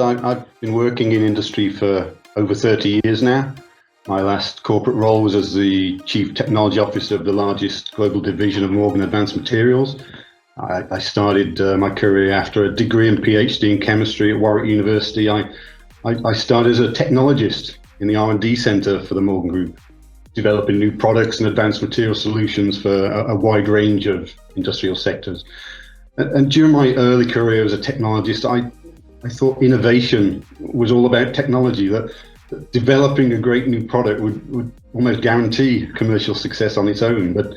I've been working in industry for over 30 years now. My last corporate role was as the Chief Technology Officer of the largest global division of Morgan Advanced Materials. I started my career after a degree and PhD in chemistry at Warwick University. I started as a technologist in the R&D Centre for the Morgan Group, developing new products and advanced material solutions for a wide range of industrial sectors. And during my early career as a technologist, I thought innovation was all about technology, that developing a great new product would almost guarantee commercial success on its own. But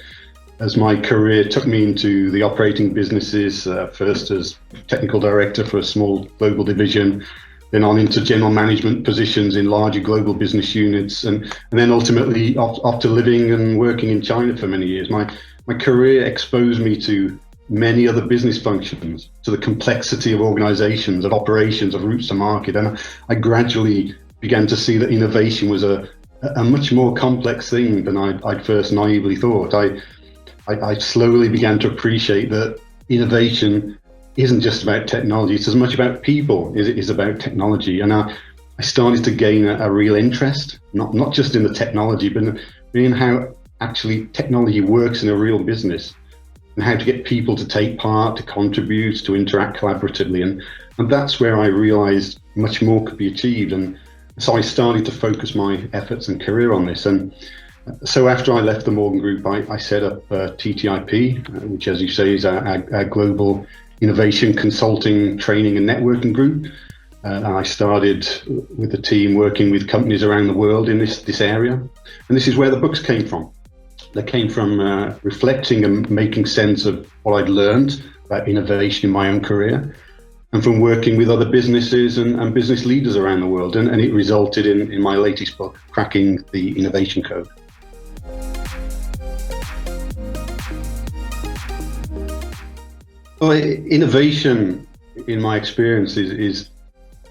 as my career took me into the operating businesses, first as technical director for a small global division, then on into general management positions in larger global business units, and then ultimately off to living and working in China for many years. My career exposed me to many other business functions, to the complexity of organizations, of operations, of routes to market. And I gradually began to see that innovation was a much more complex thing than I'd first naively thought. I slowly began to appreciate that innovation isn't just about technology. It's as much about people as it is about technology. And I started to gain a real interest, not just in the technology, but in how actually technology works in a real business, and how to get people to take part, to contribute, to interact collaboratively. And that's where I realized much more could be achieved. And so I started to focus my efforts and career on this. And so after I left the Morgan Group, I set up TTIP, which, as you say, is our global innovation consulting, training and networking group. And I started with the team working with companies around the world in this area. And this is where the books came from. They came from reflecting and making sense of what I'd learned about innovation in my own career, and from working with other businesses and business leaders around the world. And it resulted in my latest book, Cracking the Innovation Code. Well, innovation, in my experience, is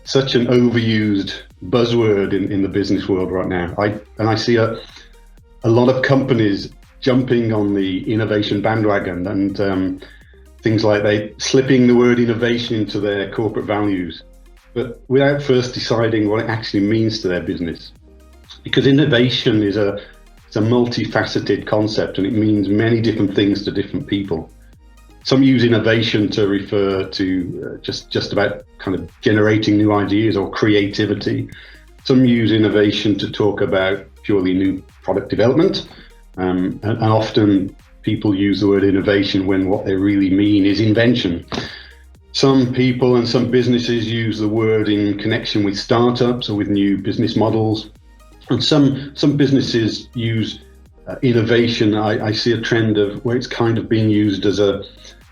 such an overused buzzword in the business world right now. I see a lot of companies jumping on the innovation bandwagon, and things like they slipping the word innovation into their corporate values, but without first deciding what it actually means to their business. Because innovation is it's a multifaceted concept, and it means many different things to different people. Some use innovation to refer to just about kind of generating new ideas or creativity. Some use innovation to talk about purely new product development. And often people use the word innovation when what they really mean is invention. Some people and some businesses use the word in connection with startups or with new business models. And some businesses use innovation. I see a trend of where it's kind of being used as a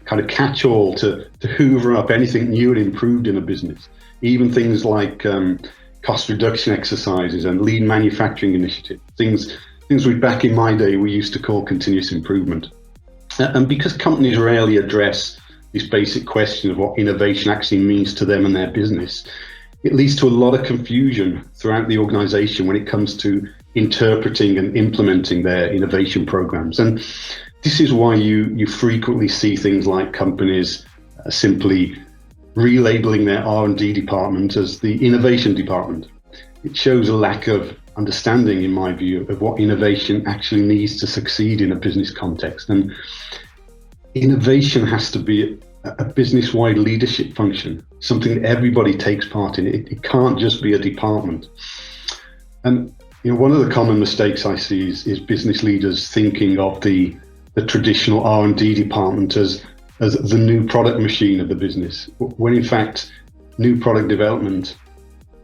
kind of catch-all to hoover up anything new and improved in a business. Even things like cost reduction exercises and lean manufacturing initiatives, things back in my day we used to call continuous improvement. And because companies rarely address this basic question of what innovation actually means to them and their business, it leads to a lot of confusion throughout the organization when it comes to interpreting and implementing their innovation programs. And this is why you frequently see things like companies simply relabeling their R&D department as the innovation department. It shows a lack of understanding, in my view, of what innovation actually needs to succeed in a business context. And innovation has to be a business-wide leadership function, something that everybody takes part in. It can't just be a department. And one of the common mistakes I see is business leaders thinking of the traditional R&D department as the new product machine of the business, when in fact new product development,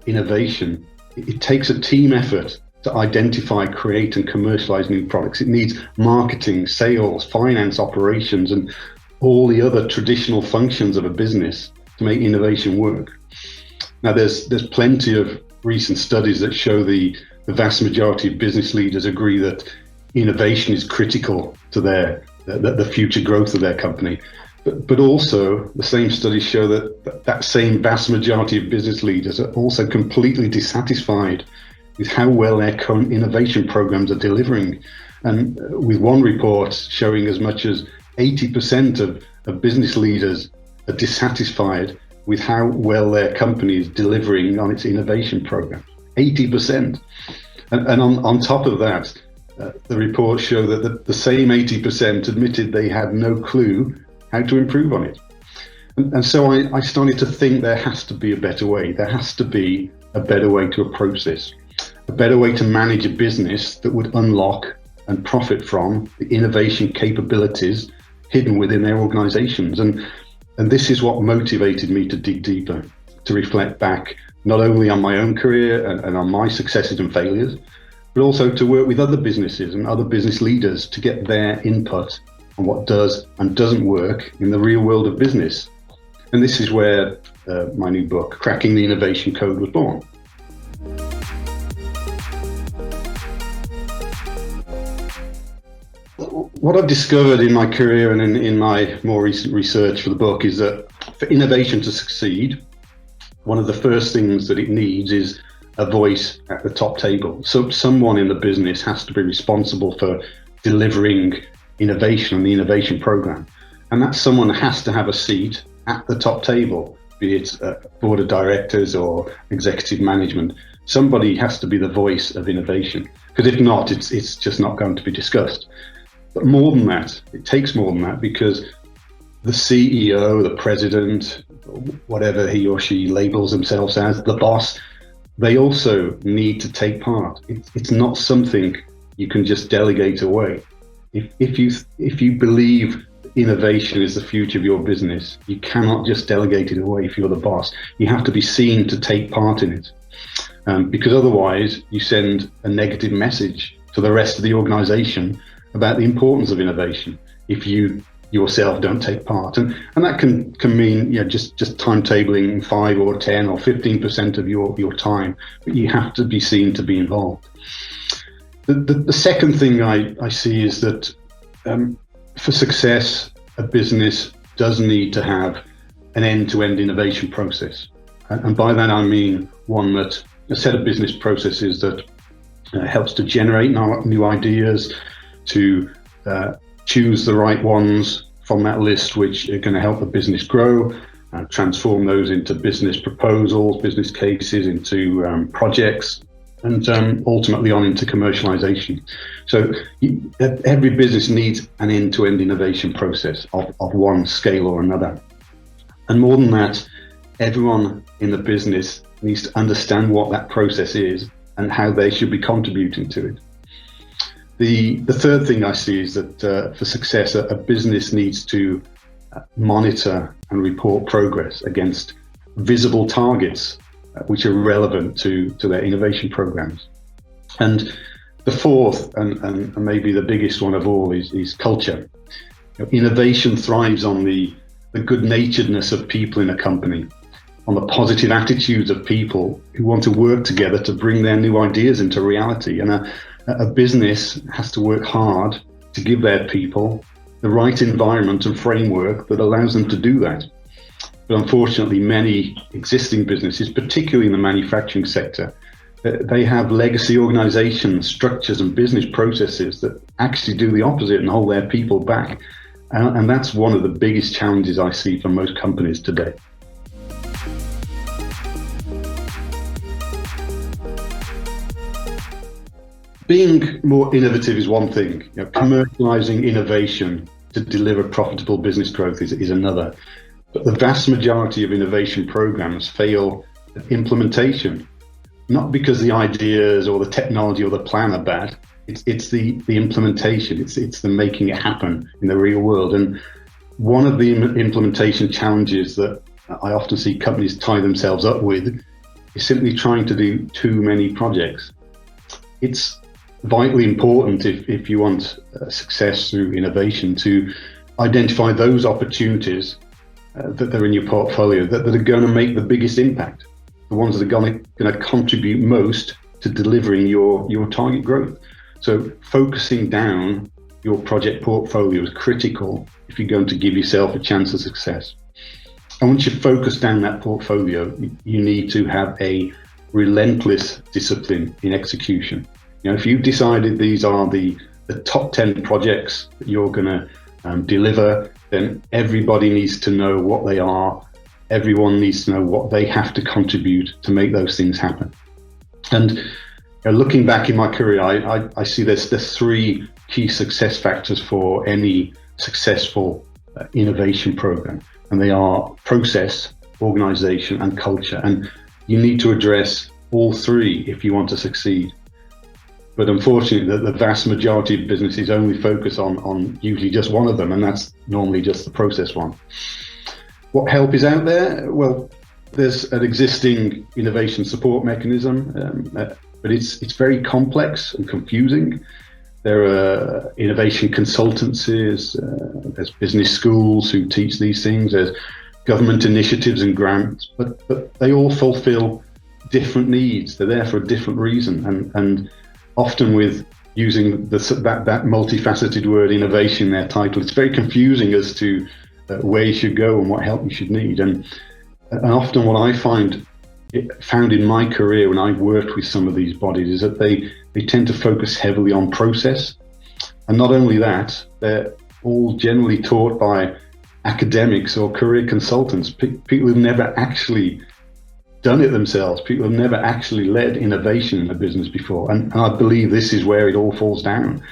innovation, it takes a team effort to identify, create and commercialize new products. It needs marketing, sales, finance, operations and all the other traditional functions of a business to make innovation work. Now there's plenty of recent studies that show the vast majority of business leaders agree that innovation is critical to the future growth of their company. But also the same studies show that same vast majority of business leaders are also completely dissatisfied with how well their current innovation programs are delivering. And with one report showing as much as 80% of business leaders are dissatisfied with how well their company is delivering on its innovation program. 80%. And on top of that, the reports show that the same 80% admitted they had no clue how to improve on it. And so I started to think there has to be a better way. There has to be a better way to approach this, a better way to manage a business that would unlock and profit from the innovation capabilities hidden within their organizations. And this is what motivated me to dig deeper, to reflect back not only on my own career and on my successes and failures, but also to work with other businesses and other business leaders to get their input on what does and doesn't work in the real world of business. And this is where my new book, Cracking the Innovation Code, was born. What I've discovered in my career and in my more recent research for the book is that for innovation to succeed, one of the first things that it needs is a voice at the top table. So someone in the business has to be responsible for delivering innovation and the innovation program. And that someone has to have a seat at the top table, be it board of directors or executive management. Somebody has to be the voice of innovation, because if not, it's just not going to be discussed. But more than that, it takes more than that, because the CEO, the president, whatever he or she labels themselves as, the boss, they also need to take part. It's not something you can just delegate away. If you believe innovation is the future of your business, you cannot just delegate it away if you're the boss. You have to be seen to take part in it, because otherwise you send a negative message to the rest of the organization about the importance of innovation if you yourself don't take part. And that can mean just timetabling 5 or 10 or 15% of your time, but you have to be seen to be involved. The second thing I see is that for success, a business does need to have an end-to-end innovation process. And by that I mean a set of business processes that helps to generate new ideas, to choose the right ones from that list which are going to help the business grow, transform those into business proposals, business cases, into projects, and ultimately on into commercialization. So every business needs an end-to-end innovation process of one scale or another. And more than that, everyone in the business needs to understand what that process is and how they should be contributing to it. The third thing I see is that for success, a business needs to monitor and report progress against visible targets which are relevant to their innovation programs. And the fourth, and maybe the biggest one of all, is culture. Innovation thrives on the good-naturedness of people in a company, on the positive attitudes of people who want to work together to bring their new ideas into reality. And a business has to work hard to give their people the right environment and framework that allows them to do that. But unfortunately, many existing businesses, particularly in the manufacturing sector, they have legacy organizations, structures and business processes that actually do the opposite and hold their people back. And that's one of the biggest challenges I see for most companies today. Being more innovative is one thing. Commercializing innovation to deliver profitable business growth is another. But the vast majority of innovation programs fail at implementation, not because the ideas or the technology or the plan are bad. It's the implementation. It's the making it happen in the real world. And one of the implementation challenges that I often see companies tie themselves up with is simply trying to do too many projects. It's vitally important if you want success through innovation to identify those opportunities that are in your portfolio that are going to make the biggest impact, the ones that are going to contribute most to delivering your target growth. So focusing down your project portfolio is critical if you're going to give yourself a chance of success. And once you focus down that portfolio, you need to have a relentless discipline in execution. If you've decided these are the top 10 projects that you're going to deliver, then everybody needs to know what they are. everyone needs to know what they have to contribute to make those things happen. And looking back in my career, I see there's 3 key success factors for any successful innovation program, and they are process, organization, and culture. And you need to address all 3 if you want to succeed. But unfortunately, the vast majority of businesses only focus on usually just one of them, and that's normally just the process one. What help is out there? Well, there's an existing innovation support mechanism, but it's very complex and confusing. There are innovation consultancies, there's business schools who teach these things, there's government initiatives and grants, but they all fulfill different needs. They're there for a different reason, and often with using that multifaceted word innovation in their title, it's very confusing as to where you should go and what help you should need. And often what I found in my career when I've worked with some of these bodies is that they tend to focus heavily on process. And not only that, they're all generally taught by academics or career consultants, people who've never actually done it themselves, people who've never actually led innovation in a business before. And I believe this is where it all falls down.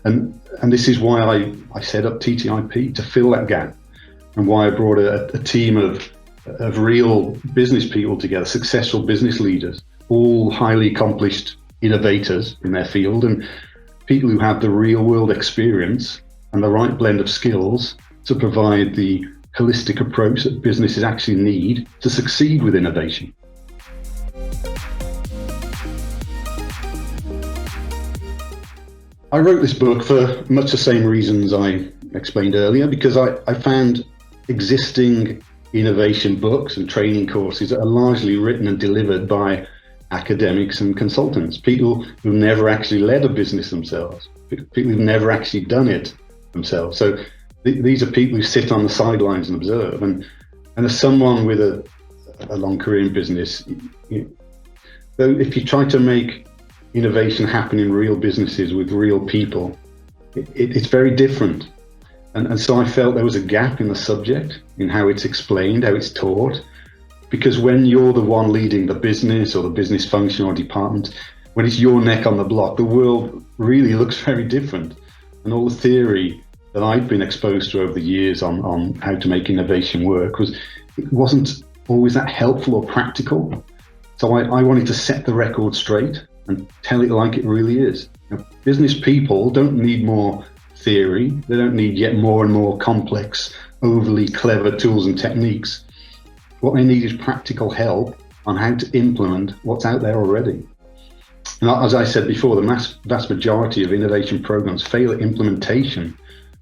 And this is why I set up TTIP, to fill that gap, and why I brought a team of real business people together, successful business leaders, all highly accomplished innovators in their field, and people who have the real world experience and the right blend of skills to provide the holistic approach that businesses actually need to succeed with innovation. I wrote this book for much the same reasons I explained earlier, because I found existing innovation books and training courses that are largely written and delivered by academics and consultants, people who've never actually led a business themselves, people who've never actually done it themselves. So these are people who sit on the sidelines and observe. And as someone with a long career in business, if you try to make innovation happen in real businesses with real people, it's very different. And so I felt there was a gap in the subject, in how it's explained, how it's taught, because when you're the one leading the business or the business function or department, when it's your neck on the block, the world really looks very different. And all the theory that I've been exposed to over the years on how to make innovation work it wasn't always that helpful or practical. So I wanted to set the record straight and tell it like it really is. Business people don't need more theory. They don't need yet more and more complex, overly clever tools and techniques. What they need is practical help on how to implement what's out there already. And as I said before, the vast majority of innovation programs fail at implementation,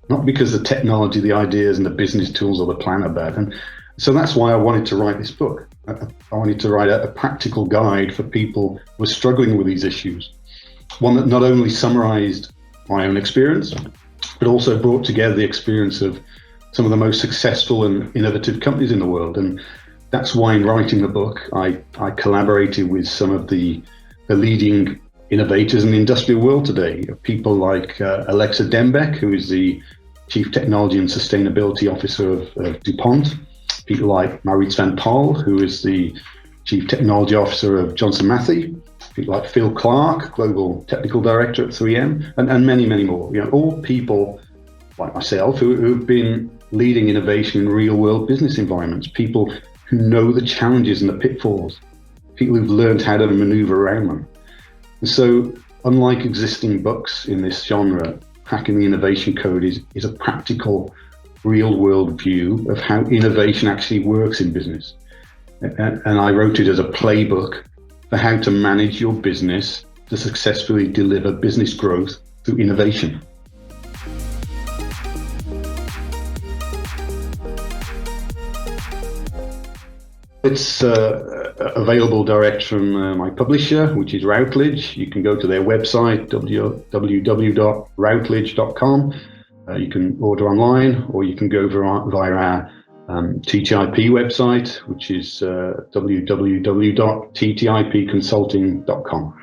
not because the technology, the ideas and the business tools or the plan are bad. And so that's why I wanted to write this book. I wanted to write a practical guide for people who are struggling with these issues. One that not only summarized my own experience, but also brought together the experience of some of the most successful and innovative companies in the world. And that's why in writing the book, I collaborated with some of the leading innovators in the industrial world today. People like Alexa Dembeck, who is the Chief Technology and Sustainability Officer of DuPont. People like Maurits van Paal, who is the Chief Technology Officer of Johnson Matthey. People like Phil Clark, Global Technical Director at 3M, and many, many more. All people like myself who've been leading innovation in real world business environments, people who know the challenges and the pitfalls, people who've learned how to maneuver around them. And so, unlike existing books in this genre, Cracking the Innovation Code is a practical, real world view of how innovation actually works in business. And I wrote it as a playbook for how to manage your business to successfully deliver business growth through innovation. It's available direct from my publisher, which is Routledge. You can go to their website, www.routledge.com. You can order online, or you can go via our TTIP website, which is www.ttipconsulting.com.